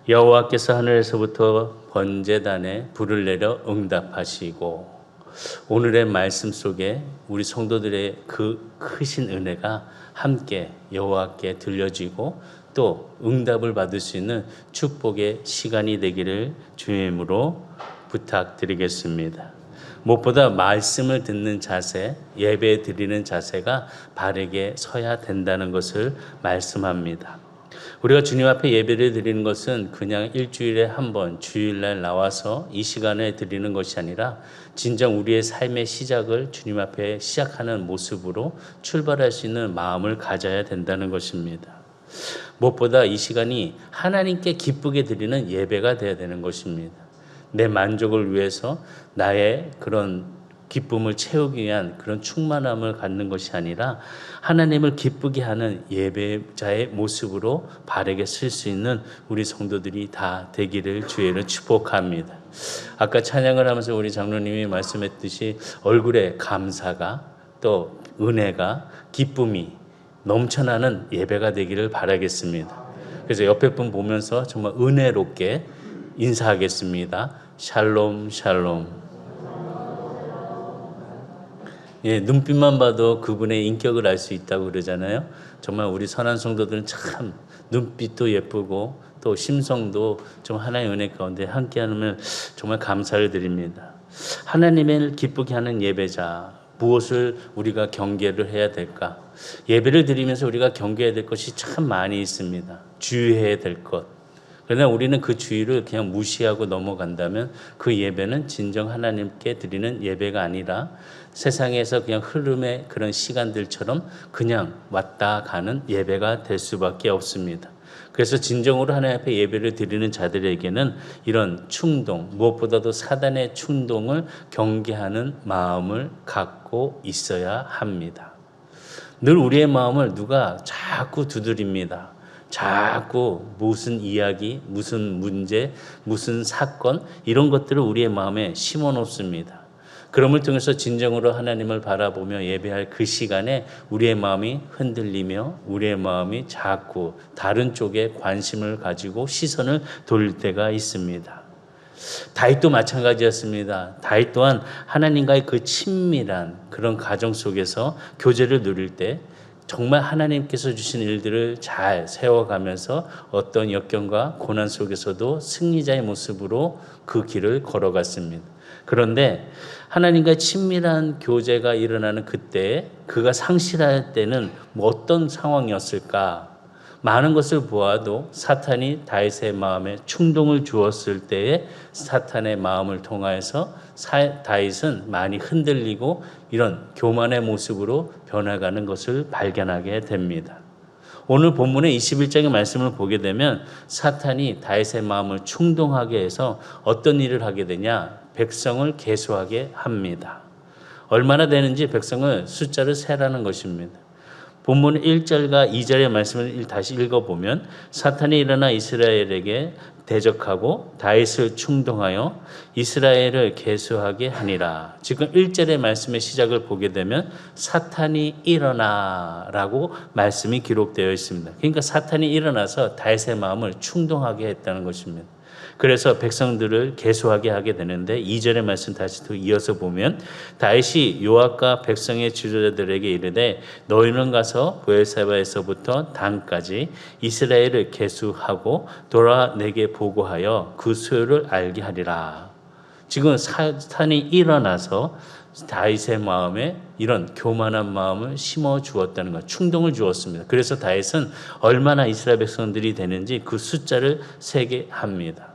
여호와께서 하늘에서부터 번제단에 불을 내려 응답하시고, 오늘의 말씀 속에 우리 성도들의 그 크신 은혜가 함께 여호와께 들려지고 또 응답을 받을 수 있는 축복의 시간이 되기를 주의 이름으로 부탁드리겠습니다. 무엇보다 말씀을 듣는 자세, 예배 드리는 자세가 바르게 서야 된다는 것을 말씀합니다. 우리가 주님 앞에 예배를 드리는 것은 그냥 일주일에 한 번 주일날 나와서 이 시간에 드리는 것이 아니라 진정 우리의 삶의 시작을 주님 앞에 시작하는 모습으로 출발할 수 있는 마음을 가져야 된다는 것입니다. 무엇보다 이 시간이 하나님께 기쁘게 드리는 예배가 되어야 되는 것입니다. 내 만족을 위해서 나의 그런 기쁨을 채우기 위한 그런 충만함을 갖는 것이 아니라 하나님을 기쁘게 하는 예배자의 모습으로 바르게 쓸 수 있는 우리 성도들이 다 되기를 주의로 축복합니다. 아까 찬양을 하면서 우리 장로님이 말씀했듯이 얼굴에 감사가 또 은혜가 기쁨이 넘쳐나는 예배가 되기를 바라겠습니다. 그래서 옆에 분 보면서 정말 은혜롭게 인사하겠습니다. 샬롬 샬롬. 예, 눈빛만 봐도 그분의 인격을 알 수 있다고 그러잖아요. 정말 우리 선한 성도들은 참 눈빛도 예쁘고 또 심성도 좀 하나의 은혜 가운데 함께하면 정말 감사를 드립니다. 하나님을 기쁘게 하는 예배자, 무엇을 우리가 경계를 해야 될까? 예배를 드리면서 우리가 경계해야 될 것이 참 많이 있습니다. 주의해야 될 것. 그러나 우리는 그 주의를 그냥 무시하고 넘어간다면 그 예배는 진정 하나님께 드리는 예배가 아니라 세상에서 그냥 흐름의 그런 시간들처럼 그냥 왔다 가는 예배가 될 수밖에 없습니다. 그래서 진정으로 하나님 앞에 예배를 드리는 자들에게는 이런 충동, 무엇보다도 사단의 충동을 경계하는 마음을 갖고 있어야 합니다. 늘 우리의 마음을 누가 자꾸 두드립니다. 자꾸 무슨 이야기, 무슨 문제, 무슨 사건 이런 것들을 우리의 마음에 심어 놓습니다. 그럼을 통해서 진정으로 하나님을 바라보며 예배할 그 시간에 우리의 마음이 흔들리며 우리의 마음이 자꾸 다른 쪽에 관심을 가지고 시선을 돌릴 때가 있습니다. 다윗도 마찬가지였습니다. 다윗 또한 하나님과의 그 친밀한 그런 가정 속에서 교제를 누릴 때 정말 하나님께서 주신 일들을 잘 세워가면서 어떤 역경과 고난 속에서도 승리자의 모습으로 그 길을 걸어갔습니다. 그런데 하나님과 친밀한 교제가 일어나는 그때 그가 상실할 때는 어떤 상황이었을까? 많은 것을 보아도 사탄이 다윗의 마음에 충동을 주었을 때에 사탄의 마음을 통하여서 다윗은 많이 흔들리고 이런 교만의 모습으로 변해가는 것을 발견하게 됩니다. 오늘 본문의 21장의 말씀을 보게 되면 사탄이 다윗의 마음을 충동하게 해서 어떤 일을 하게 되냐? 백성을 계수하게 합니다. 얼마나 되는지 백성을 숫자를 세라는 것입니다. 본문 1절과 2절의 말씀을 다시 읽어보면 사탄이 일어나 이스라엘에게 대적하고 다윗을 충동하여 이스라엘을 계수하게 하니라. 지금 1절의 말씀의 시작을 보게 되면 사탄이 일어나라고 말씀이 기록되어 있습니다. 그러니까 사탄이 일어나서 다윗의 마음을 충동하게 했다는 것입니다. 그래서 백성들을 계수하게 하게 되는데 2절의 말씀 다시 또 이어서 보면 다윗이 요압과 백성의 지도자들에게 이르되 너희는 가서 브엘세바에서부터 단까지 이스라엘을 계수하고 돌아 내게 보고하여 그 수요를 알게 하리라. 지금 사탄이 일어나서 다윗의 마음에 이런 교만한 마음을 심어 주었다는 것, 충동을 주었습니다. 그래서 다윗은 얼마나 이스라엘 백성들이 되는지 그 숫자를 세게 합니다.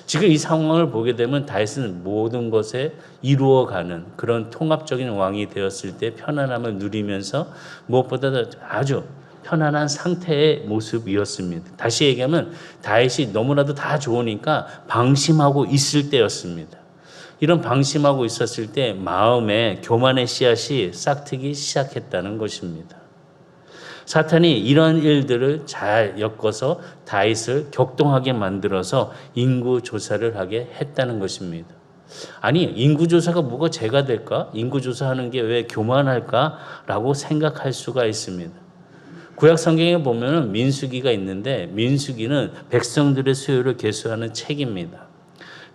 지금 이 상황을 보게 되면 다윗은 모든 것에 이루어가는 그런 통합적인 왕이 되었을 때 편안함을 누리면서 무엇보다도 아주 편안한 상태의 모습이었습니다. 다시 얘기하면 다윗이 너무나도 다 좋으니까 방심하고 있을 때였습니다. 이런 방심하고 있었을 때 마음에 교만의 씨앗이 싹트기 시작했다는 것입니다. 사탄이 이런 일들을 잘 엮어서 다윗을 격동하게 만들어서 인구조사를 하게 했다는 것입니다. 아니, 인구조사가 뭐가 죄가 될까? 인구조사하는 게 왜 교만할까? 라고 생각할 수가 있습니다. 구약 성경에 보면은 민수기가 있는데 민수기는 백성들의 수요를 계수하는 책입니다.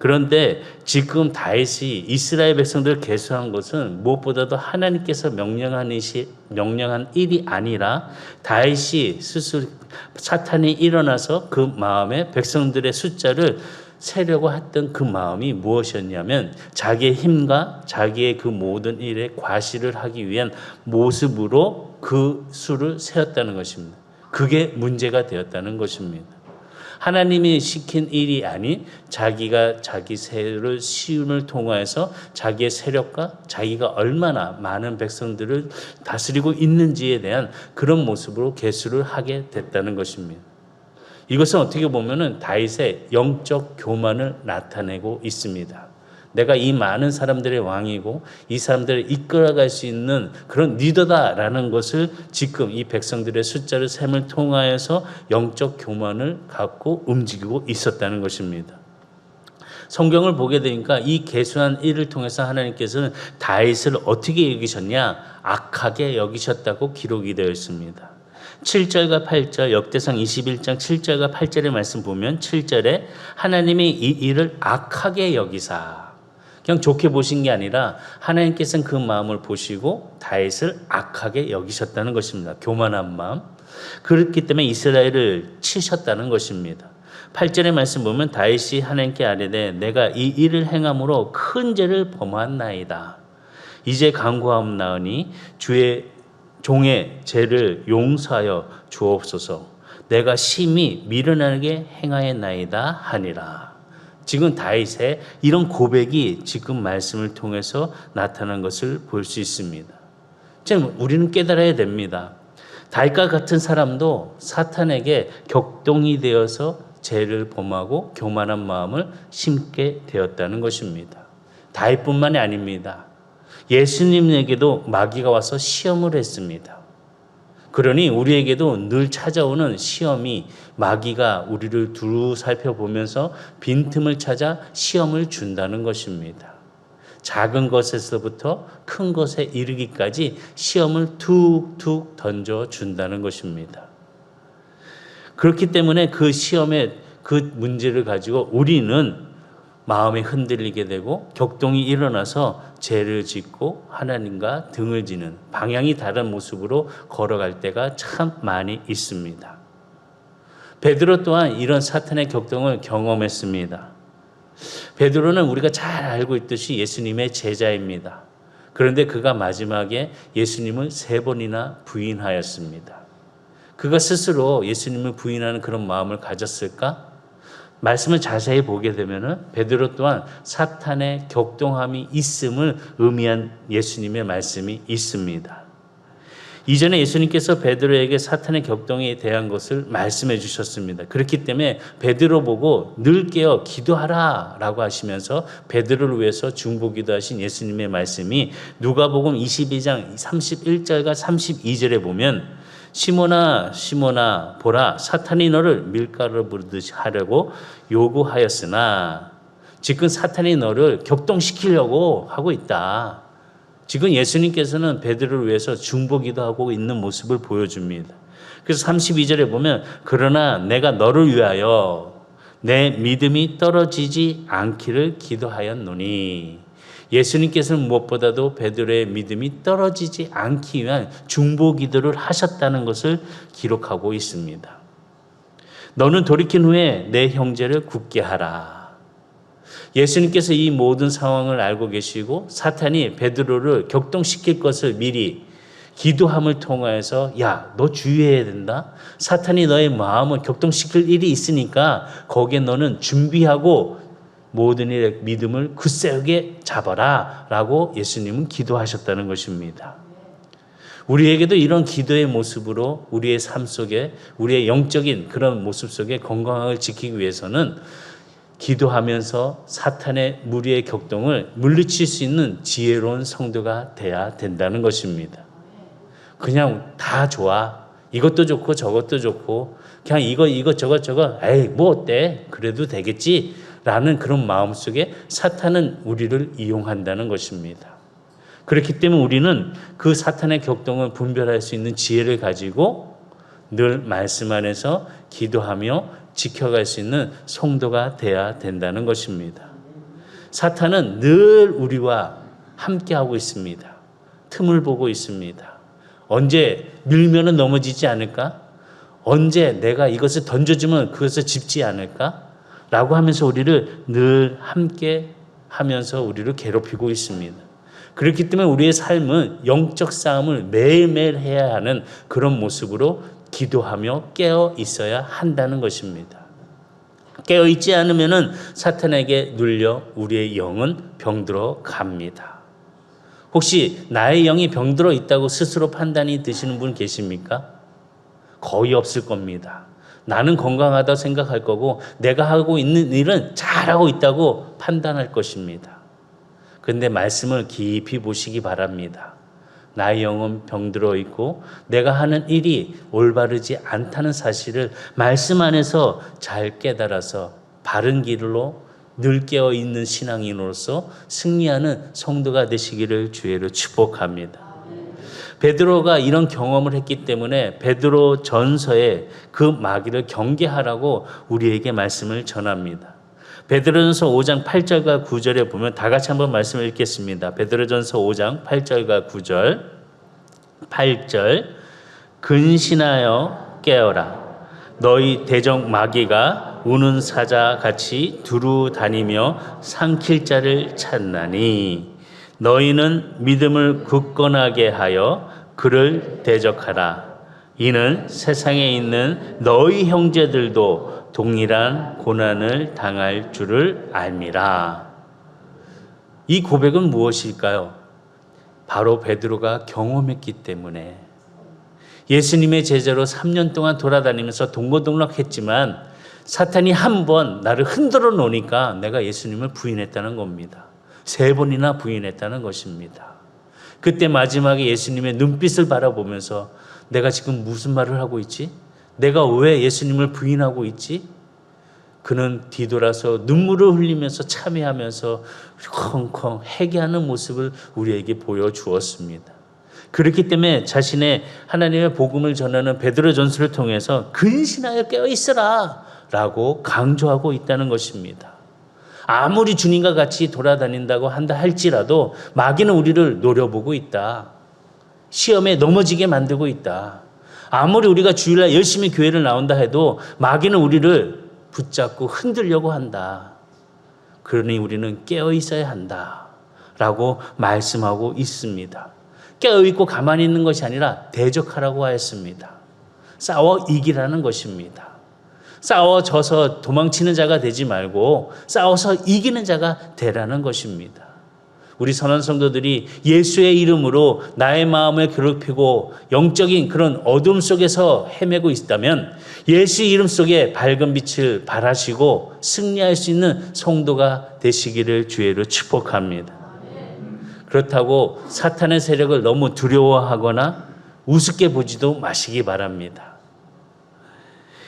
그런데 지금 다윗이 이스라엘 백성들을 계수한 것은 무엇보다도 하나님께서 명령한 일이 아니라 다윗이 스스로 사탄이 일어나서 그 마음에 백성들의 숫자를 세려고 했던 그 마음이 무엇이었냐면 자기의 힘과 자기의 그 모든 일에 과시를 하기 위한 모습으로 그 수를 세웠다는 것입니다. 그게 문제가 되었다는 것입니다. 하나님이 시킨 일이 아닌 자기가 자기 세를 시움을 통하여서 자기의 세력과 자기가 얼마나 많은 백성들을 다스리고 있는지에 대한 그런 모습으로 계수를 하게 됐다는 것입니다. 이것은 어떻게 보면은 다윗의 영적 교만을 나타내고 있습니다. 내가 이 많은 사람들의 왕이고 이 사람들을 이끌어갈 수 있는 그런 리더다라는 것을 지금 이 백성들의 숫자를 셈을 통하여서 영적 교만을 갖고 움직이고 있었다는 것입니다. 성경을 보게 되니까 이 계수한 일을 통해서 하나님께서는 다윗을 어떻게 여기셨냐? 악하게 여기셨다고 기록이 되어 있습니다. 7절과 8절 역대상 21장 7절과 8절의 말씀 보면 7절에 하나님이 이 일을 악하게 여기사 그냥 좋게 보신 게 아니라 하나님께서는 그 마음을 보시고 다윗을 악하게 여기셨다는 것입니다. 교만한 마음. 그렇기 때문에 이스라엘을 치셨다는 것입니다. 8절의 말씀 보면 다윗이 하나님께 아뢰되 내가 이 일을 행함으로 큰 죄를 범하나이다. 이제 간구하옵나오니 주의 종의 죄를 용서하여 주옵소서. 내가 심히 미련하게 행하였나이다 하니라. 지금 다윗의 이런 고백이 지금 말씀을 통해서 나타난 것을 볼 수 있습니다. 지금 우리는 깨달아야 됩니다. 다윗과 같은 사람도 사탄에게 격동이 되어서 죄를 범하고 교만한 마음을 심게 되었다는 것입니다. 다윗뿐만이 아닙니다. 예수님에게도 마귀가 와서 시험을 했습니다. 그러니 우리에게도 늘 찾아오는 시험이 마귀가 우리를 두루 살펴보면서 빈틈을 찾아 시험을 준다는 것입니다. 작은 것에서부터 큰 것에 이르기까지 시험을 툭툭 던져준다는 것입니다. 그렇기 때문에 그 시험의 그 문제를 가지고 우리는 마음이 흔들리게 되고 격동이 일어나서 죄를 짓고 하나님과 등을 지는 방향이 다른 모습으로 걸어갈 때가 참 많이 있습니다. 베드로 또한 이런 사탄의 격동을 경험했습니다. 베드로는 우리가 잘 알고 있듯이 예수님의 제자입니다. 그런데 그가 마지막에 예수님을 3번이나 부인하였습니다. 그가 스스로 예수님을 부인하는 그런 마음을 가졌을까? 말씀을 자세히 보게 되면은 베드로 또한 사탄의 격동함이 있음을 의미한 예수님의 말씀이 있습니다. 이전에 예수님께서 베드로에게 사탄의 격동에 대한 것을 말씀해 주셨습니다. 그렇기 때문에 베드로 보고 늘 깨어 기도하라 라고 하시면서 베드로를 위해서 중보기도 하신 예수님의 말씀이 누가복음 22장 31절과 32절에 보면 시몬아 시몬아 보라 사탄이 너를 밀가루를 부르듯이 하려고 요구하였으나 지금 사탄이 너를 격동시키려고 하고 있다. 지금 예수님께서는 베드로를 위해서 중보기도 하고 있는 모습을 보여줍니다. 그래서 32절에 보면 그러나 내가 너를 위하여 내 믿음이 떨어지지 않기를 기도하였노니 예수님께서는 무엇보다도 베드로의 믿음이 떨어지지 않기 위한 중보기도를 하셨다는 것을 기록하고 있습니다. 너는 돌이킨 후에 내 형제를 굳게 하라. 예수님께서 이 모든 상황을 알고 계시고 사탄이 베드로를 격동시킬 것을 미리 기도함을 통하여서 야, 너 주의해야 된다. 사탄이 너의 마음을 격동시킬 일이 있으니까 거기에 너는 준비하고 모든 일의 믿음을 굳세게 잡아라 라고 예수님은 기도하셨다는 것입니다. 우리에게도 이런 기도의 모습으로 우리의 삶 속에 우리의 영적인 그런 모습 속에 건강을 지키기 위해서는 기도하면서 사탄의 무리의 격동을 물리칠 수 있는 지혜로운 성도가 돼야 된다는 것입니다. 그냥 다 좋아. 이것도 좋고 저것도 좋고 그냥 이거 저거 에이 뭐 어때? 그래도 되겠지? 라는 그런 마음 속에 사탄은 우리를 이용한다는 것입니다. 그렇기 때문에 우리는 그 사탄의 격동을 분별할 수 있는 지혜를 가지고 늘 말씀 안에서 기도하며 지켜갈 수 있는 성도가 돼야 된다는 것입니다. 사탄은 늘 우리와 함께하고 있습니다. 틈을 보고 있습니다. 언제 밀면은 넘어지지 않을까? 언제 내가 이것을 던져주면 그것을 짚지 않을까? 라고 하면서 우리를 늘 함께 하면서 우리를 괴롭히고 있습니다. 그렇기 때문에 우리의 삶은 영적 싸움을 매일매일 해야 하는 그런 모습으로 기도하며 깨어 있어야 한다는 것입니다. 깨어 있지 않으면 사탄에게 눌려 우리의 영은 병들어 갑니다. 혹시 나의 영이 병들어 있다고 스스로 판단이 드시는 분 계십니까? 거의 없을 겁니다. 나는 건강하다고 생각할 거고 내가 하고 있는 일은 잘하고 있다고 판단할 것입니다. 그런데 말씀을 깊이 보시기 바랍니다. 나의 영은 병들어 있고 내가 하는 일이 올바르지 않다는 사실을 말씀 안에서 잘 깨달아서 바른 길로 늘 깨어 있는 신앙인으로서 승리하는 성도가 되시기를 주의로 축복합니다. 베드로가 이런 경험을 했기 때문에 베드로 전서에 그 마귀를 경계하라고 우리에게 말씀을 전합니다. 베드로전서 5장 8절과 9절에 보면 다 같이 한번 말씀을 읽겠습니다. 베드로전서 5장 8절과 9절. 8절. 근신하여 깨어라. 너희 대적 마귀가 우는 사자같이 두루 다니며 삼킬 자를 찾나니 너희는 믿음을 굳건하게 하여 그를 대적하라. 이는 세상에 있는 너희 형제들도 동일한 고난을 당할 줄을 알미라. 이 고백은 무엇일까요? 바로 베드로가 경험했기 때문에 예수님의 제자로 3년 동안 돌아다니면서 동고동락했지만 사탄이 한 번 나를 흔들어 놓으니까 내가 예수님을 부인했다는 겁니다. 3번이나 부인했다는 것입니다. 그때 마지막에 예수님의 눈빛을 바라보면서 내가 지금 무슨 말을 하고 있지? 내가 왜 예수님을 부인하고 있지? 그는 뒤돌아서 눈물을 흘리면서 참회하면서 컹컹 회개하는 모습을 우리에게 보여주었습니다. 그렇기 때문에 자신의 하나님의 복음을 전하는 베드로전서를 통해서 근신하여 깨어있으라 라고 강조하고 있다는 것입니다. 아무리 주님과 같이 돌아다닌다고 한다 할지라도 마귀는 우리를 노려보고 있다. 시험에 넘어지게 만들고 있다. 아무리 우리가 주일날 열심히 교회를 나온다 해도 마귀는 우리를 붙잡고 흔들려고 한다. 그러니 우리는 깨어 있어야 한다. 라고 말씀하고 있습니다. 깨어 있고 가만히 있는 것이 아니라 대적하라고 하였습니다. 싸워 이기라는 것입니다. 싸워져서 도망치는 자가 되지 말고 싸워서 이기는 자가 되라는 것입니다. 우리 선한 성도들이 예수의 이름으로 나의 마음을 괴롭히고 영적인 그런 어둠 속에서 헤매고 있다면 예수 이름 속에 밝은 빛을 발하시고 승리할 수 있는 성도가 되시기를 주의로 축복합니다. 그렇다고 사탄의 세력을 너무 두려워하거나 우습게 보지도 마시기 바랍니다.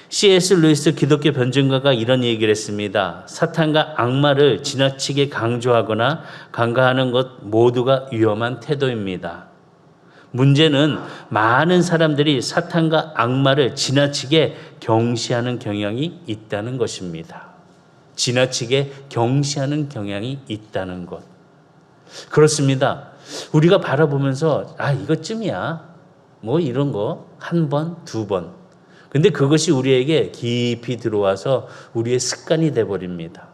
C.S. 루이스 기독교 변증가가 이런 얘기를 했습니다. 사탄과 악마를 지나치게 강조하거나 간과하는 것 모두가 위험한 태도입니다. 문제는 많은 사람들이 사탄과 악마를 지나치게 경시하는 경향이 있다는 것입니다. 지나치게 경시하는 경향이 있다는 것. 그렇습니다. 우리가 바라보면서 이것쯤이야. 뭐 이런 거 한 번, 두 번. 근데 그것이 우리에게 깊이 들어와서 우리의 습관이 돼버립니다.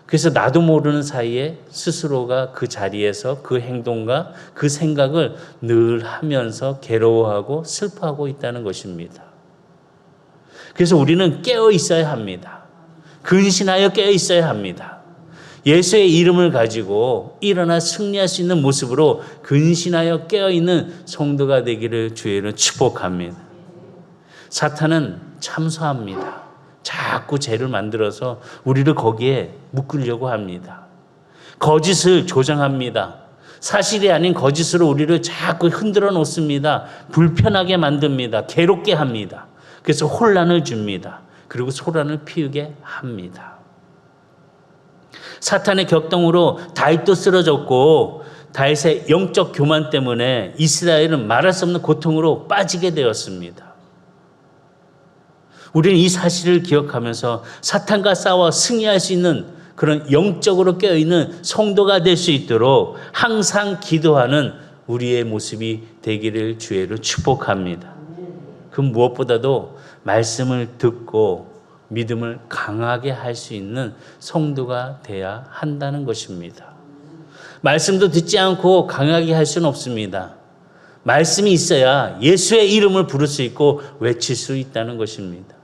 그래서 나도 모르는 사이에 스스로가 그 자리에서 그 행동과 그 생각을 늘 하면서 괴로워하고 슬퍼하고 있다는 것입니다. 그래서 우리는 깨어 있어야 합니다. 근신하여 깨어 있어야 합니다. 예수의 이름을 가지고 일어나 승리할 수 있는 모습으로 근신하여 깨어 있는 성도가 되기를 주의로 축복합니다. 사탄은 참소합니다. 자꾸 죄를 만들어서 우리를 거기에 묶으려고 합니다. 거짓을 조장합니다. 사실이 아닌 거짓으로 우리를 자꾸 흔들어 놓습니다. 불편하게 만듭니다. 괴롭게 합니다. 그래서 혼란을 줍니다. 그리고 소란을 피우게 합니다. 사탄의 격동으로 다윗도 쓰러졌고 다윗의 영적 교만 때문에 이스라엘은 말할 수 없는 고통으로 빠지게 되었습니다. 우리는 이 사실을 기억하면서 사탄과 싸워 승리할 수 있는 그런 영적으로 깨어있는 성도가 될 수 있도록 항상 기도하는 우리의 모습이 되기를 주의로 축복합니다. 그 무엇보다도 말씀을 듣고 믿음을 강하게 할 수 있는 성도가 돼야 한다는 것입니다. 말씀도 듣지 않고 강하게 할 수는 없습니다. 말씀이 있어야 예수의 이름을 부를 수 있고 외칠 수 있다는 것입니다.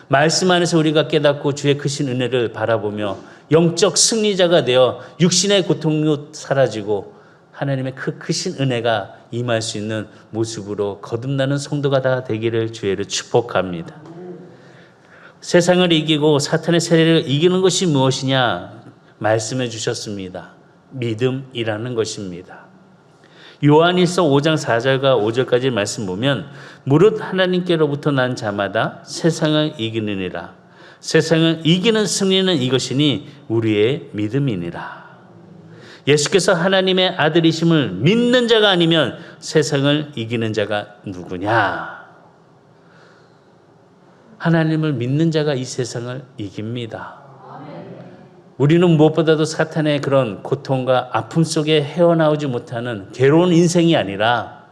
말씀 안에서 우리가 깨닫고 주의 크신 은혜를 바라보며 영적 승리자가 되어 육신의 고통도 사라지고 하나님의 크신 은혜가 임할 수 있는 모습으로 거듭나는 성도가 다 되기를 주의로 축복합니다. 세상을 이기고 사탄의 세례를 이기는 것이 무엇이냐 말씀해 주셨습니다. 믿음이라는 것입니다. 요한일서 5장 4절과 5절까지 말씀 보면 무릇 하나님께로부터 난 자마다 세상을 이기느니라. 세상을 이기는 승리는 이것이니 우리의 믿음이니라. 예수께서 하나님의 아들이심을 믿는 자가 아니면 세상을 이기는 자가 누구냐? 하나님을 믿는 자가 이 세상을 이깁니다. 우리는 무엇보다도 사탄의 그런 고통과 아픔 속에 헤어나오지 못하는 괴로운 인생이 아니라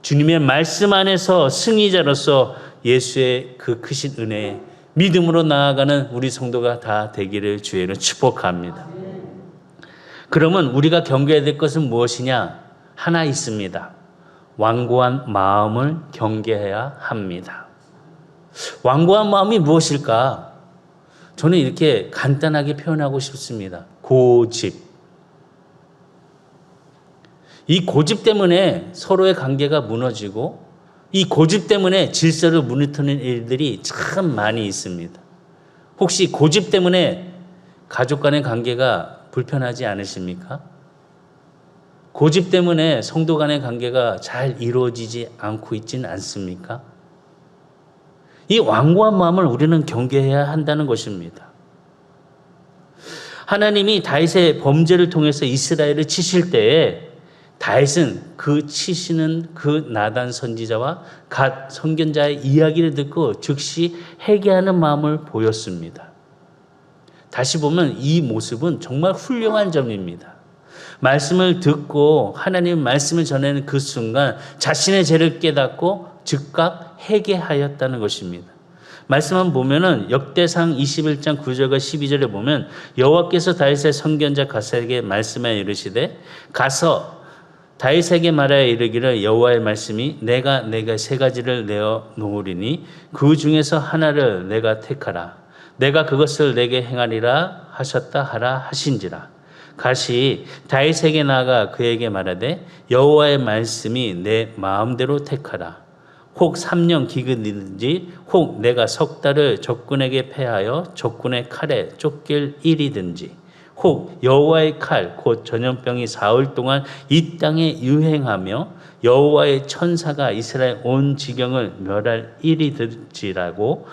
주님의 말씀 안에서 승리자로서 예수의 그 크신 은혜에 믿음으로 나아가는 우리 성도가 다 되기를 주의로 축복합니다. 그러면 우리가 경계해야 될 것은 무엇이냐? 하나 있습니다. 완고한 마음을 경계해야 합니다. 완고한 마음이 무엇일까? 저는 이렇게 간단하게 표현하고 싶습니다. 고집. 이 고집 때문에 서로의 관계가 무너지고 이 고집 때문에 질서를 무너뜨리는 일들이 참 많이 있습니다. 혹시 고집 때문에 가족 간의 관계가 불편하지 않으십니까? 고집 때문에 성도 간의 관계가 잘 이루어지지 않고 있지는 않습니까? 이 완고한 마음을 우리는 경계해야 한다는 것입니다. 하나님이 다윗의 범죄를 통해서 이스라엘을 치실 때에 다윗은 그 치시는 그 나단 선지자와 갓 선견자의 이야기를 듣고 즉시 회개하는 마음을 보였습니다. 다시 보면 이 모습은 정말 훌륭한 점입니다. 말씀을 듣고 하나님의 말씀을 전하는 그 순간 자신의 죄를 깨닫고 즉각 회개하였다는 것입니다. 말씀을 보면은 역대상 21장 9절과 12절에 보면 여호와께서 다윗의 선견자 갓에게 말씀하여 이르시되 가서 다윗에게 말하여 이르기를 여호와의 말씀이 내가 세 가지를 내어 놓으리니 그 중에서 하나를 내가 택하라. 내가 그것을 내게 행하리라 하셨다 하라 하신지라. 가시 다윗에게 나아가 그에게 말하되 여호와의 말씀이 내 마음대로 택하라. 혹 3년 기근이든지 혹 내가 석 달을 적군에게 패하여 적군의 칼에 쫓길 일이든지 혹 여호와의 칼 곧 전염병이 사흘 동안 이 땅에 유행하며 여호와의 천사가 이스라엘 온 지경을 멸할 일이든지라고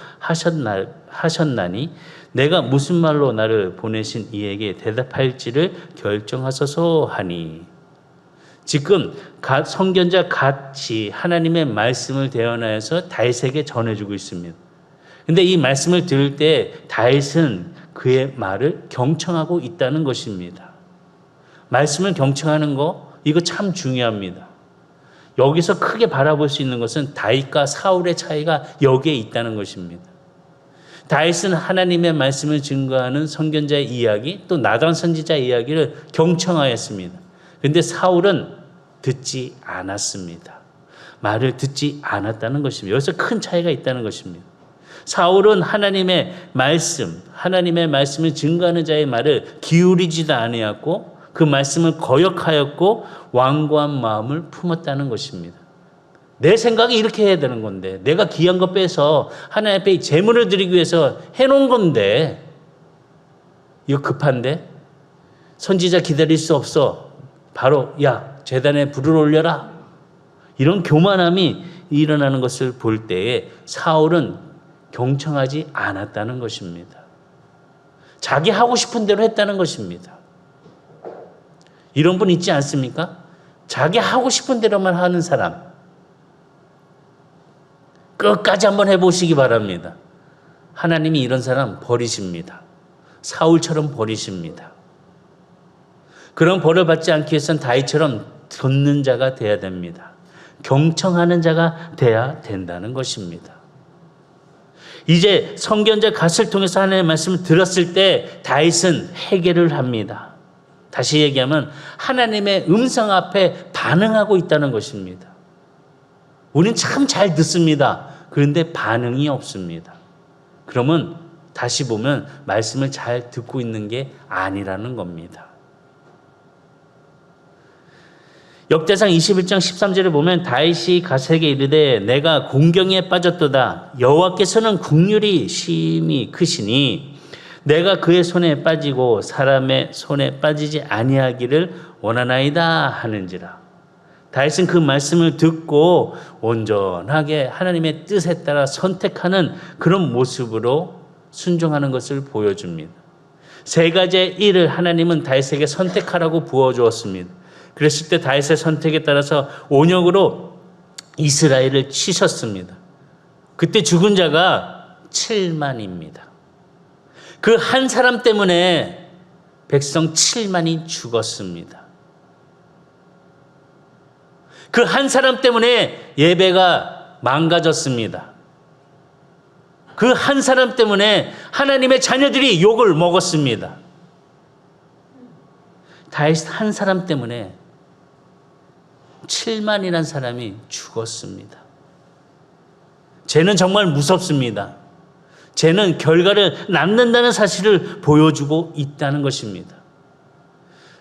하셨나니 내가 무슨 말로 나를 보내신 이에게 대답할지를 결정하소서 하니. 지금 선견자 갓이 하나님의 말씀을 대언하여서 다윗에게 전해주고 있습니다. 그런데 이 말씀을 들을 때 다윗은 그의 말을 경청하고 있다는 것입니다. 말씀을 경청하는 거 이거 참 중요합니다. 여기서 크게 바라볼 수 있는 것은 다윗과 사울의 차이가 여기에 있다는 것입니다. 다윗은 하나님의 말씀을 증거하는 선견자의 이야기 또 나단 선지자의 이야기를 경청하였습니다. 그런데 사울은 듣지 않았습니다. 말을 듣지 않았다는 것입니다. 여기서 큰 차이가 있다는 것입니다. 사울은 하나님의 말씀을 증거하는 자의 말을 기울이지도 아니었고 그 말씀을 거역하였고 완고한 마음을 품었다는 것입니다. 내 생각이 이렇게 해야 되는 건데 내가 귀한 것 빼서 하나님 앞에 제물을 드리기 위해서 해놓은 건데 이거 급한데 선지자 기다릴 수 없어. 바로 야 제단에 불을 올려라. 이런 교만함이 일어나는 것을 볼 때에 사울은 경청하지 않았다는 것입니다. 자기 하고 싶은 대로 했다는 것입니다. 이런 분 있지 않습니까? 자기 하고 싶은 대로만 하는 사람. 끝까지 한번 해보시기 바랍니다. 하나님이 이런 사람 버리십니다. 사울처럼 버리십니다. 그런 벌을 받지 않기 위해서는 다윗처럼 듣는 자가 돼야 됩니다. 경청하는 자가 돼야 된다는 것입니다. 이제 선견자 갓을 통해서 하나님의 말씀을 들었을 때 다윗은 회개를 합니다. 다시 얘기하면 하나님의 음성 앞에 반응하고 있다는 것입니다. 우리는 참 잘 듣습니다. 그런데 반응이 없습니다. 그러면 다시 보면 말씀을 잘 듣고 있는 게 아니라는 겁니다. 역대상 21장 13절에 보면 다윗이 갓에게 이르되 내가 공경에 빠졌도다. 여호와께서는 긍휼이 심히 크시니 내가 그의 손에 빠지고 사람의 손에 빠지지 아니하기를 원하나이다 하는지라. 다윗은 그 말씀을 듣고 온전하게 하나님의 뜻에 따라 선택하는 그런 모습으로 순종하는 것을 보여줍니다. 세 가지의 일을 하나님은 다윗에게 선택하라고 부어주었습니다. 그랬을 때 다윗의 선택에 따라서 온역으로 이스라엘을 치셨습니다. 그때 죽은 자가 7만입니다. 그 한 사람 때문에 백성 7만이 죽었습니다. 그 한 사람 때문에 예배가 망가졌습니다. 그 한 사람 때문에 하나님의 자녀들이 욕을 먹었습니다. 다윗 한 사람 때문에 7만이라는 사람이 죽었습니다. 죄는 정말 무섭습니다. 죄는 결과를 낳는다는 사실을 보여주고 있다는 것입니다.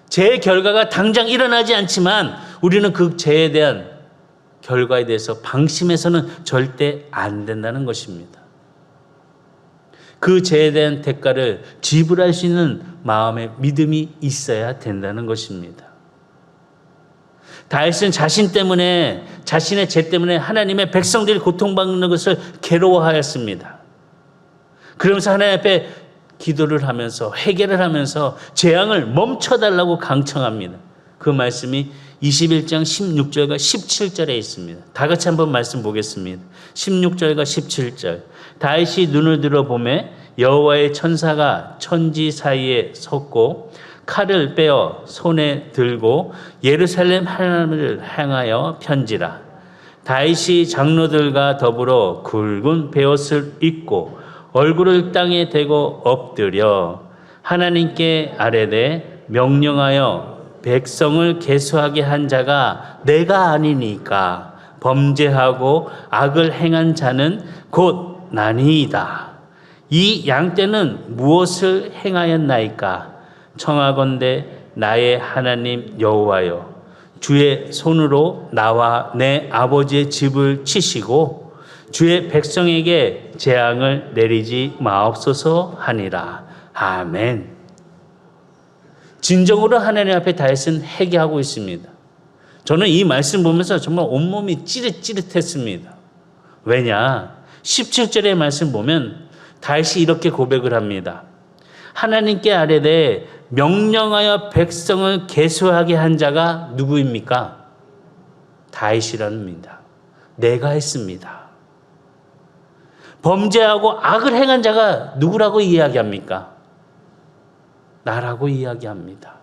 죄의 결과가 당장 일어나지 않지만 우리는 그 죄에 대한 결과에 대해서 방심해서는 절대 안 된다는 것입니다. 그 죄에 대한 대가를 지불할 수 있는 마음의 믿음이 있어야 된다는 것입니다. 다윗은 자신의 죄 때문에 하나님의 백성들이 고통받는 것을 괴로워하였습니다. 그러면서 하나님 앞에 기도를 하면서 회개를 하면서 재앙을 멈춰달라고 강청합니다. 그 말씀이 21장 16절과 17절에 있습니다. 다 같이 한번 말씀 보겠습니다. 16절과 17절. 다윗이 눈을 들어 보매 여호와의 천사가 천지 사이에 섰고 칼을 빼어 손에 들고 예루살렘 하나님을 향하여 편지라. 다윗이 장로들과 더불어 굵은 베옷을 입고 얼굴을 땅에 대고 엎드려 하나님께 아뢰되 명령하여 백성을 계수하게 한 자가 내가 아니니까 범죄하고 악을 행한 자는 곧 나니이다. 이 양떼는 무엇을 행하였나이까? 청하건대 나의 하나님 여호와여, 주의 손으로 나와 내 아버지의 집을 치시고 주의 백성에게 재앙을 내리지 마옵소서 하니라. 아멘. 진정으로 하나님 앞에 다윗은 회개하고 있습니다. 저는 이 말씀 보면서 정말 온몸이 찌릿찌릿했습니다. 왜냐? 17절의 말씀 보면 다윗이 이렇게 고백을 합니다. 하나님께 아뢰되 명령하여 백성을 계수하게 한 자가 누구입니까? 다윗이랍니다. 내가 했습니다. 범죄하고 악을 행한 자가 누구라고 이야기합니까? 나라고 이야기합니다.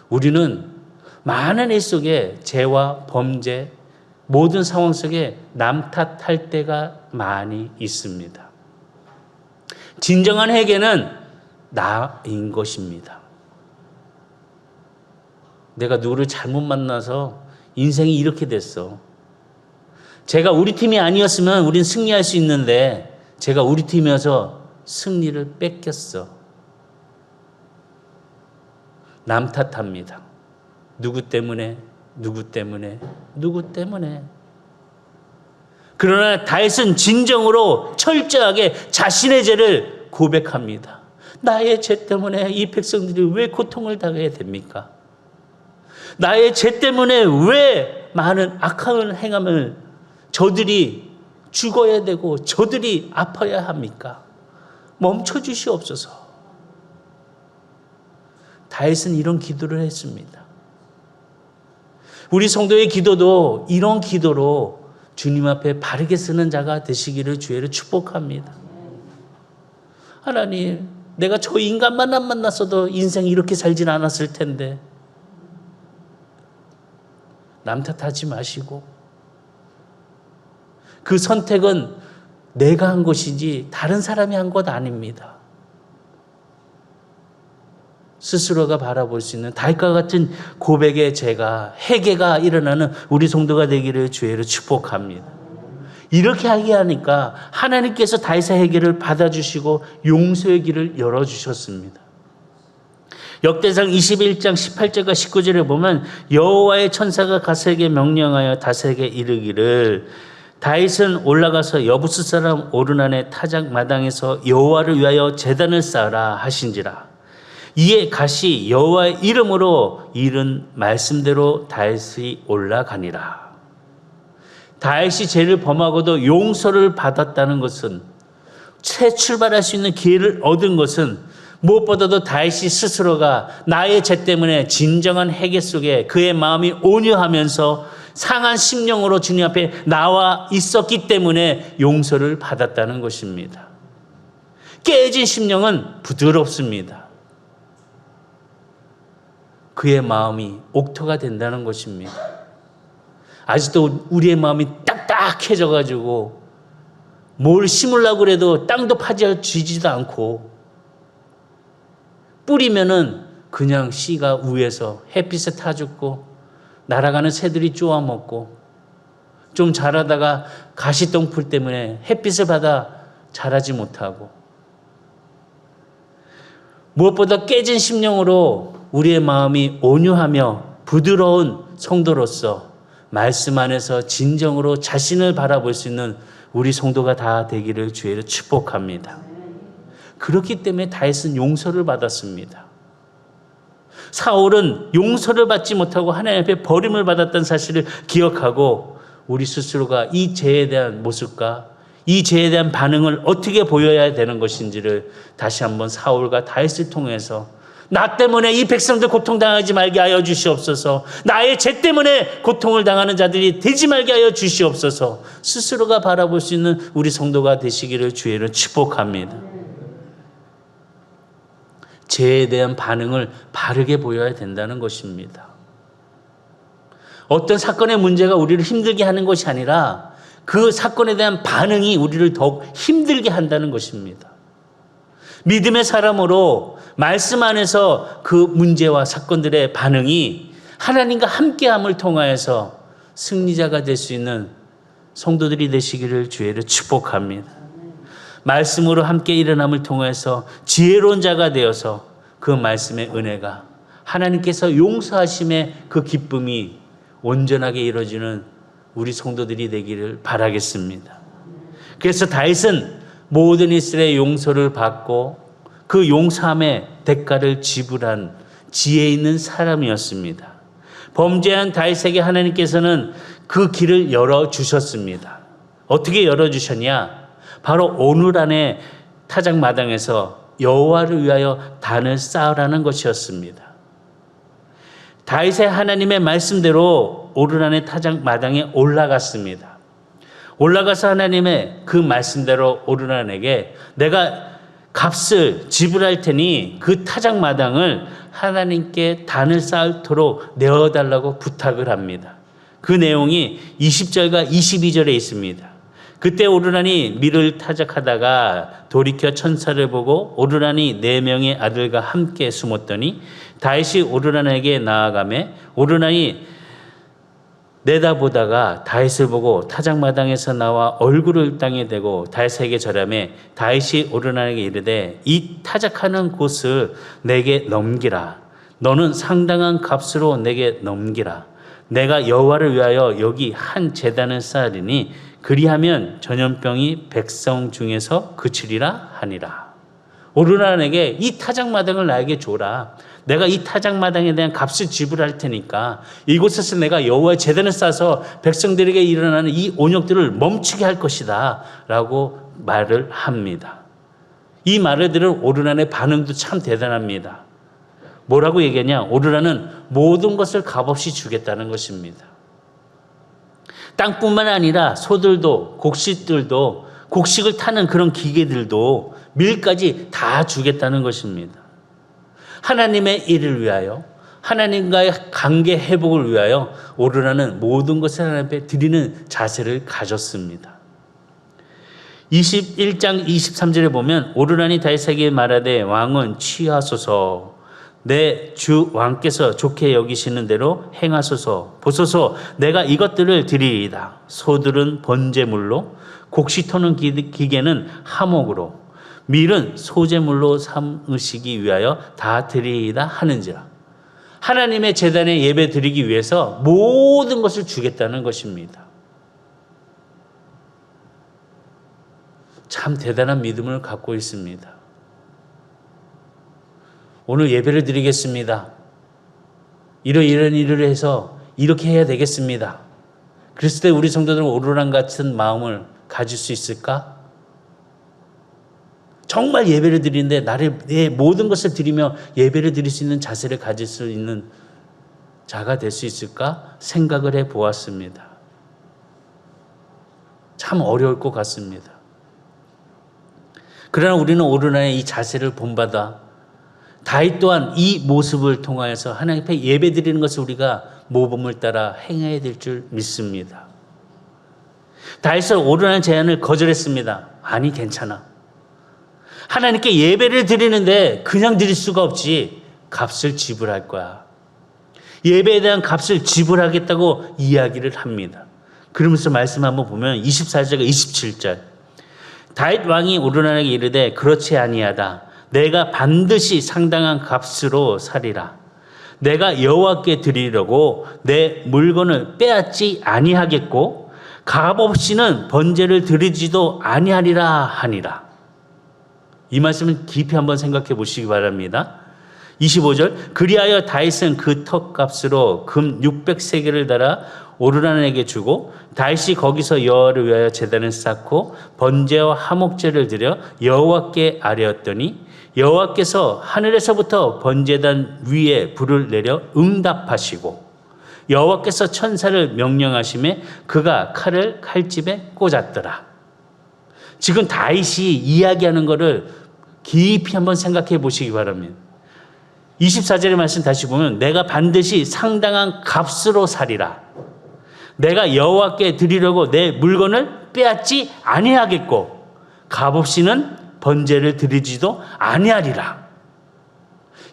우리는 많은 일 속에 죄와 범죄, 모든 상황 속에 남 탓할 때가 많이 있습니다. 진정한 회개는 나인 것입니다. 내가 누구를 잘못 만나서 인생이 이렇게 됐어. 제가 우리 팀이 아니었으면 우린 승리할 수 있는데 제가 우리 팀이어서 승리를 뺏겼어. 남 탓합니다. 누구 때문에? 그러나 다윗은 진정으로 철저하게 자신의 죄를 고백합니다. 나의 죄 때문에 이 백성들이 왜 고통을 당해야 됩니까? 나의 죄 때문에 왜 많은 악한 행함을 저들이 죽어야 되고 저들이 아파야 합니까? 멈춰 주시옵소서. 다윗은 이런 기도를 했습니다. 우리 성도의 기도도 이런 기도로 주님 앞에 바르게 쓰는 자가 되시기를 주의로 축복합니다. 하나님, 내가 저 인간만 안 만났어도 인생 이렇게 살진 않았을 텐데 남 탓하지 마시고 그 선택은 내가 한 것이지 다른 사람이 한 것 아닙니다. 스스로가 바라볼 수 있는 다윗과 같은 고백의 죄가 회개가 일어나는 우리 성도가 되기를 주의로 축복합니다. 이렇게 하게 하니까 하나님께서 다윗의 회개를 받아주시고 용서의 길을 열어주셨습니다. 역대상 21장 18절과 19절에 보면 여호와의 천사가 갓에게 명령하여 다윗에게 이르기를 다윗은 올라가서 여부스 사람 오르난의 타작 마당에서 여호와를 위하여 제단을 쌓으라 하신지라. 이에 갓이 여호와의 이름으로 이른 말씀대로 다윗이 올라가니라. 다윗이 죄를 범하고도 용서를 받았다는 것은, 새 출발할 수 있는 기회를 얻은 것은 무엇보다도 다윗이 스스로가 나의 죄 때문에 진정한 회개 속에 그의 마음이 온유하면서 상한 심령으로 주님 앞에 나와 있었기 때문에 용서를 받았다는 것입니다. 깨진 심령은 부드럽습니다. 그의 마음이 옥토가 된다는 것입니다. 아직도 우리의 마음이 딱딱해져가지고 뭘 심으려고 해도 땅도 파져지지도 않고 뿌리면은 그냥 씨가 위에서 햇빛에 타 죽고 날아가는 새들이 쪼아먹고 좀 자라다가 가시덩풀 때문에 햇빛을 받아 자라지 못하고 무엇보다 깨진 심령으로 우리의 마음이 온유하며 부드러운 성도로서 말씀 안에서 진정으로 자신을 바라볼 수 있는 우리 성도가 다 되기를 주의로 축복합니다. 그렇기 때문에 다윗은 용서를 받았습니다. 사울은 용서를 받지 못하고 하나님 앞에 버림을 받았다는 사실을 기억하고 우리 스스로가 이 죄에 대한 모습과 이 죄에 대한 반응을 어떻게 보여야 되는 것인지를 다시 한번 사울과 다윗을 통해서 나 때문에 이 백성들 고통당하지 말게 하여 주시옵소서. 나의 죄 때문에 고통을 당하는 자들이 되지 말게 하여 주시옵소서. 스스로가 바라볼 수 있는 우리 성도가 되시기를 주의로 축복합니다. 죄에 대한 반응을 바르게 보여야 된다는 것입니다. 어떤 사건의 문제가 우리를 힘들게 하는 것이 아니라 그 사건에 대한 반응이 우리를 더욱 힘들게 한다는 것입니다. 믿음의 사람으로 말씀 안에서 그 문제와 사건들의 반응이 하나님과 함께함을 통하여서 승리자가 될 수 있는 성도들이 되시기를 주의로 축복합니다. 말씀으로 함께 일어남을 통해서 지혜로운 자가 되어서 그 말씀의 은혜가 하나님께서 용서하심의 그 기쁨이 온전하게 이루어지는 우리 성도들이 되기를 바라겠습니다. 그래서 다윗은 모든 이스라엘의 용서를 받고 그 용서함의 대가를 지불한 지혜 있는 사람이었습니다. 범죄한 다윗에게 하나님께서는 그 길을 열어주셨습니다. 어떻게 열어주셨냐? 바로 오늘 안에 타작 마당에서 여호와를 위하여 단을 쌓으라는 것이었습니다. 다윗의 하나님의 말씀대로 오르난의 타작 마당에 올라갔습니다. 올라가서 하나님의 그 말씀대로 오르난에게 내가 값을 지불할 테니 그 타작 마당을 하나님께 단을 쌓도록 내어달라고 부탁을 합니다. 그 내용이 20절과 22절에 있습니다. 그때 오르난이 밀을 타작하다가 돌이켜 천사를 보고 오르난이 4명의 아들과 함께 숨었더니 다윗이 오르난에게 나아가매 오르난이 내다보다가 다윗을 보고 타작마당에서 나와 얼굴을 땅에 대고 다윗에게 절하매 다윗이 오르난에게 이르되 이 타작하는 곳을 내게 넘기라. 너는 상당한 값으로 내게 넘기라. 내가 여호와를 위하여 여기 한 제단을 쌓으리니 그리하면 전염병이 백성 중에서 그치리라 하니라. 오르난에게 이 타작마당을 나에게 줘라. 내가 이 타작마당에 대한 값을 지불할 테니까 이곳에서 내가 여호와의 제단을 쌓아서 백성들에게 일어나는 이 온역들을 멈추게 할 것이다 라고 말을 합니다. 이 말을 들은 오르난의 반응도 참 대단합니다. 뭐라고 얘기하냐? 오르라는 모든 것을 값없이 주겠다는 것입니다. 땅뿐만 아니라 소들도 곡식들도 곡식을 타는 그런 기계들도 밀까지 다 주겠다는 것입니다. 하나님의 일을 위하여 하나님과의 관계 회복을 위하여 오르라는 모든 것을 하나님 앞에 드리는 자세를 가졌습니다. 21장 23절에 보면 오르라니 다윗에게 말하되 왕은 취하소서 내 주 왕께서 좋게 여기시는 대로 행하소서. 보소서 내가 이것들을 드리리이다. 소들은 번제물로 곡식 터는 기계는 하목으로 밀은 소제물로 삼으시기 위하여 다 드리리이다 하는지라. 하나님의 제단에 예배 드리기 위해서 모든 것을 주겠다는 것입니다. 참 대단한 믿음을 갖고 있습니다. 오늘 예배를 드리겠습니다. 이런 일을 해서 이렇게 해야 되겠습니다. 그랬을 때 우리 성도들은 오르락 같은 마음을 가질 수 있을까? 정말 예배를 드리는데 내 모든 것을 드리며 예배를 드릴 수 있는 자세를 가질 수 있는 자가 될 수 있을까? 생각을 해 보았습니다. 참 어려울 것 같습니다. 그러나 우리는 오르락의 이 자세를 본받아 다윗 또한 이 모습을 통하여서 하나님 앞에 예배 드리는 것을 우리가 모범을 따라 행해야 될 줄 믿습니다. 다윗은 오르락의 제안을 거절했습니다. 아니 괜찮아. 하나님께 예배를 드리는데 그냥 드릴 수가 없지. 값을 지불할 거야. 예배에 대한 값을 지불하겠다고 이야기를 합니다. 그러면서 말씀 한번 보면 24절과 27절 다윗 왕이 오르락에게 이르되 그렇지 아니하다. 내가 반드시 상당한 값으로 사리라. 내가 여호와께 드리려고 내 물건을 빼앗지 아니하겠고 값없이는 번제를 드리지도 아니하리라 하니라. 이 말씀은 깊이 한번 생각해 보시기 바랍니다. 25절 그리하여 다윗은 그 턱값으로 금 600세겔을 달아 오르락에게 주고 다윗이 거기서 여호와를 위하여 제단을 쌓고 번제와 화목제를 드려 여호와께 아뢰었더니 여호와께서 하늘에서부터 번제단 위에 불을 내려 응답하시고 여호와께서 천사를 명령하심에 그가 칼을 칼집에 꽂았더라. 지금 다윗이 이야기하는 것을 깊이 한번 생각해 보시기 바랍니다. 24절의 말씀 다시 보면 내가 반드시 상당한 값으로 사리라. 내가 여호와께 드리려고 내 물건을 빼앗지 아니하겠고 값없이는 번제를 드리지도 아니하리라.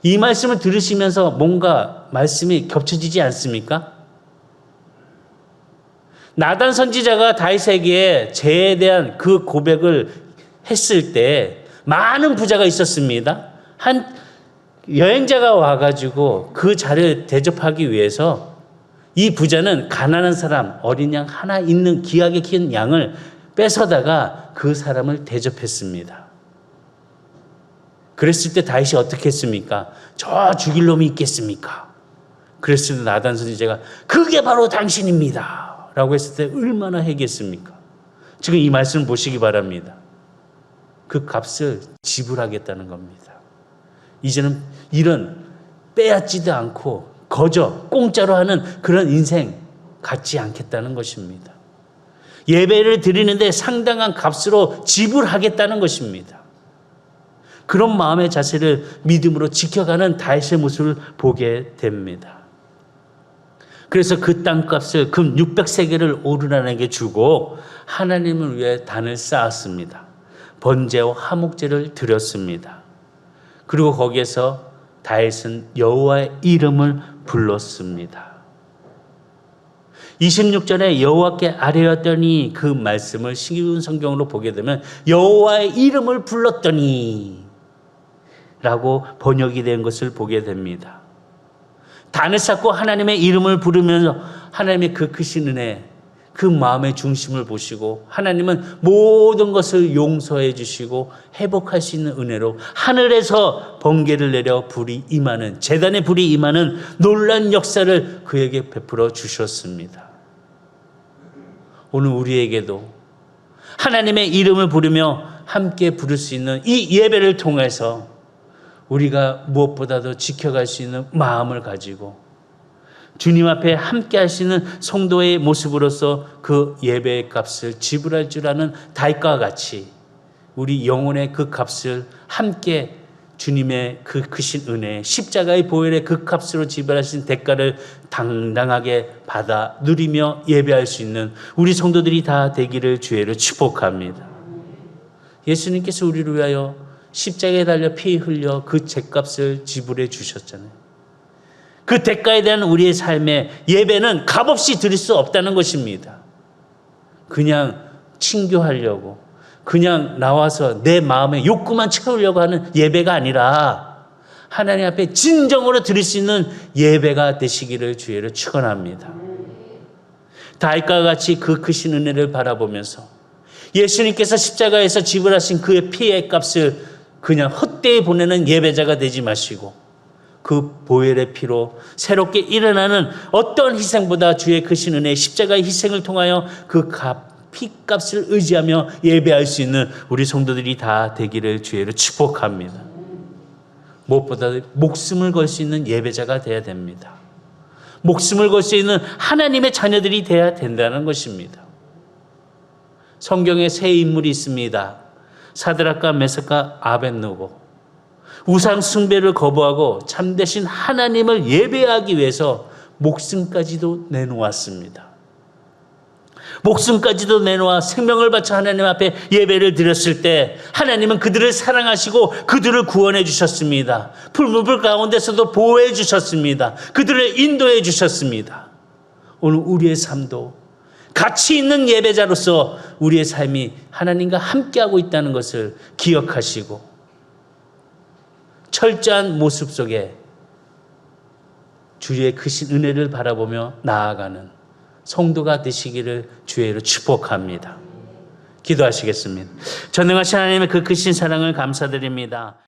이 말씀을 들으시면서 뭔가 말씀이 겹쳐지지 않습니까? 나단 선지자가 다윗에게 죄에 대한 그 고백을 했을 때 많은 부자가 있었습니다. 한 여행자가 와가지고 그 자리를 대접하기 위해서 이 부자는 가난한 사람, 어린 양 하나 있는 귀하게 키운 양을 뺏어다가 그 사람을 대접했습니다. 그랬을 때 다윗이 어떻게 했습니까? 저 죽일 놈이 있겠습니까? 그랬을 때 나단 선지자가 그게 바로 당신입니다 라고 했을 때 얼마나 해겠습니까? 지금 이 말씀 보시기 바랍니다. 그 값을 지불하겠다는 겁니다. 이제는 이런 빼앗지도 않고 거저 공짜로 하는 그런 인생 갖지 않겠다는 것입니다. 예배를 드리는데 상당한 값으로 지불하겠다는 것입니다. 그런 마음의 자세를 믿음으로 지켜가는 다윗의 모습을 보게 됩니다. 그래서 그 땅값을 금 600세겔을 오르락에게 주고 하나님을 위해 단을 쌓았습니다. 번제와 화목제를 드렸습니다. 그리고 거기에서 다윗은 여호와의 이름을 불렀습니다. 26절에 여호와께 아뢰었더니 그 말씀을 신기한 성경으로 보게 되면 여호와의 이름을 불렀더니 라고 번역이 된 것을 보게 됩니다. 단을 쌓고 하나님의 이름을 부르면서 하나님의 그 크신 은혜, 그 마음의 중심을 보시고 하나님은 모든 것을 용서해 주시고 회복할 수 있는 은혜로 하늘에서 번개를 내려 불이 임하는, 제단의 불이 임하는 놀라운 역사를 그에게 베풀어 주셨습니다. 오늘 우리에게도 하나님의 이름을 부르며 함께 부를 수 있는 이 예배를 통해서 우리가 무엇보다도 지켜갈 수 있는 마음을 가지고 주님 앞에 함께 하시는 성도의 모습으로서 그 예배의 값을 지불할 줄 아는 다윗과 같이 우리 영혼의 그 값을 함께 주님의 그 크신 은혜, 십자가의 보혈의 그 값으로 지불하신 대가를 당당하게 받아 누리며 예배할 수 있는 우리 성도들이 다 되기를 주의로 축복합니다. 예수님께서 우리를 위하여 십자가에 달려 피 흘려 그 죄값을 지불해 주셨잖아요. 그 대가에 대한 우리의 삶의 예배는 값없이 드릴 수 없다는 것입니다. 그냥 친교하려고 그냥 나와서 내 마음의 욕구만 채우려고 하는 예배가 아니라 하나님 앞에 진정으로 드릴 수 있는 예배가 되시기를 주의로 축원합니다. 다윗과 같이 그 크신 은혜를 바라보면서 예수님께서 십자가에서 지불하신 그의 피의 값을 그냥 헛되이 보내는 예배자가 되지 마시고 그 보혈의 피로 새롭게 일어나는 어떤 희생보다 주의 크신 은혜의 십자가의 희생을 통하여 그 피값을 의지하며 예배할 수 있는 우리 성도들이 다 되기를 주의로 축복합니다. 무엇보다 목숨을 걸 수 있는 예배자가 되어야 됩니다. 목숨을 걸 수 있는 하나님의 자녀들이 되어야 된다는 것입니다. 성경에 세 인물이 있습니다. 사드락과 메삭과 아벳느고. 우상 숭배를 거부하고 참되신 하나님을 예배하기 위해서 목숨까지도 내놓았습니다. 목숨까지도 내놓아 생명을 바쳐 하나님 앞에 예배를 드렸을 때 하나님은 그들을 사랑하시고 그들을 구원해 주셨습니다. 풀무불 가운데서도 보호해 주셨습니다. 그들을 인도해 주셨습니다. 오늘 우리의 삶도 가치 있는 예배자로서 우리의 삶이 하나님과 함께하고 있다는 것을 기억하시고 철저한 모습 속에 주의 크신 은혜를 바라보며 나아가는 성도가 되시기를 주의로 축복합니다. 기도하시겠습니다. 전능하신 하나님의 그 크신 사랑을 감사드립니다.